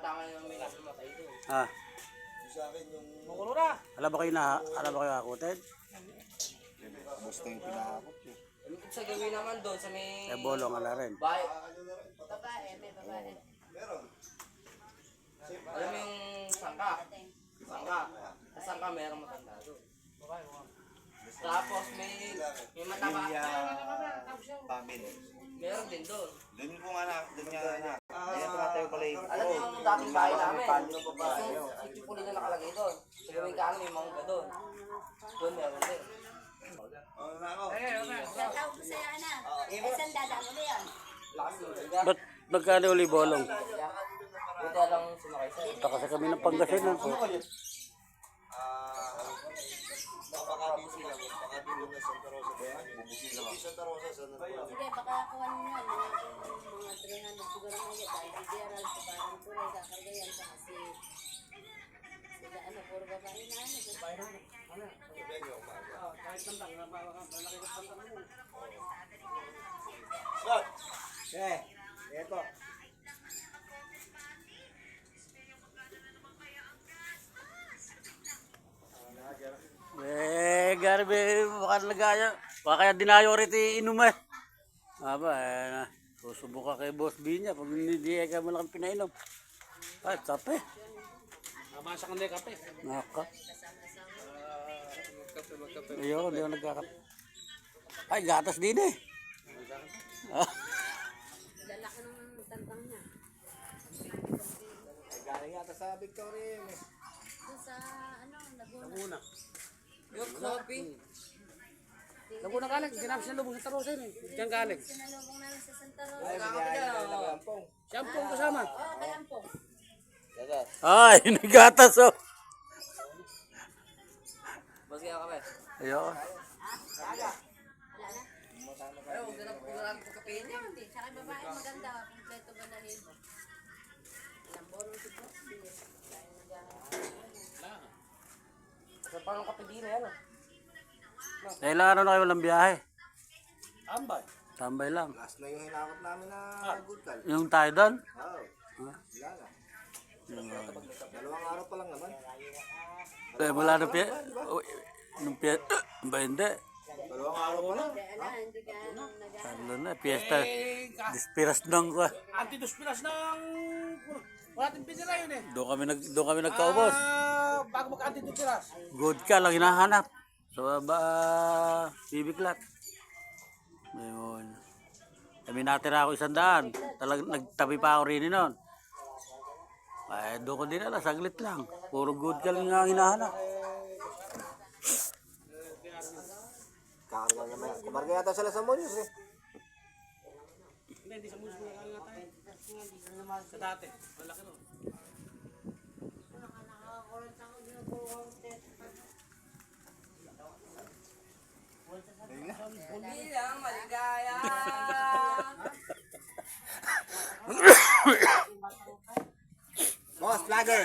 Tama yung may namatay doon. Ah. Sa akin yung... Alam ba kayo hakutin? Basta yung pinahakot eh. Sa gawin naman doon sa may... Bolong ala rin. Bahay. Babae, may babae. Meron. Alam mo yung sangka? Sangka. Sa sangka merong matanda doon. Tapos may mataba. Pamilya. Meron din doon. Doon ko nga na, doon nga na. Kaya tumatayo pala yung... Alam mo yung dating bahay namin? Yung sipuli na nakalagay doon. Sa gawin ka may mangga doon. Doon meron din. Oo na ako. Tatawag ko sa'yo, anak. Saan dadaan mo na yan? Lakas doon. Ba't magkano uli bolong? Buti lang sumakay sa'yo. Ito kasi kami ng Pangasinan po. Napaka-busy lang. Napaka-bilog na Santa Rosa. Busy lang. Santa Rosa, Santa Rosa. Sige, baka kuha nyo yan. Mga 300 siguro na yan. Dahil si Gerald sa parang tuloy, kakargayan sa kasi. Sila, puro babae na Scott! Okay, eto. Garbi, baka nagaya. Baka kaya dinayo rin inom eh. Aba, susubukan kay Boss B niya pag hindi ka malaking pinainom. Ay, kape. Masa ka na yung kape. Naka. Magkape. Ayoko, hindi ako nagkakape. Ay, gatas din eh. Lalaki ng tantang niya. Galing yata sa Victoria yun eh. Doon sa, Laguna. Yung coffee. Laguna galing, ginamit siya lubong sa Tarosa yun eh. Diyan galing. Sinalubong namin sa Santa Rosa. Ay, binayaan na nagampong. Shampoo kasama. Oo, kayang po. Ay, nagatas oh. Bas kaya kami. Ayoko. Wala na? Ay, huwag na po kapein niya. Hindi, tsaka yung babae maganda. Kompleto ba na rin? Ilang borong si Boss. Dahil So, parang kape din yan. Kailan ano na kayo walang biyahe? Ambay. Tambay lang. Last na yung hinakot namin na good call. Yung tayo doon? Oo. Wala na. Dalawang araw pa lang naman. Eh, wala na piya. Nung piya. Ba hindi? Dalawang araw pa lang. hindi ka Ano na, piyesta. Dispiras nang ko. Antidospiras ng... Wala tayong pinira yun eh. Doon kami nagkaubos. Bago mag-antidospiras. Good ka lang hinahanap. So, bibiklat. Ayun. Kami natira ako 100. Talagang nagtabi pa ako rin noon. Ay, doon ko din saglit lang. Puro good ka lang nga hinahanap. Kakarga naman. Kumarga yata sila sa Munyos eh. Hindi sa musgo na kaya tayo. Sa dati. Malaki no. Hindi lang, maligaya. Boss, vlogger!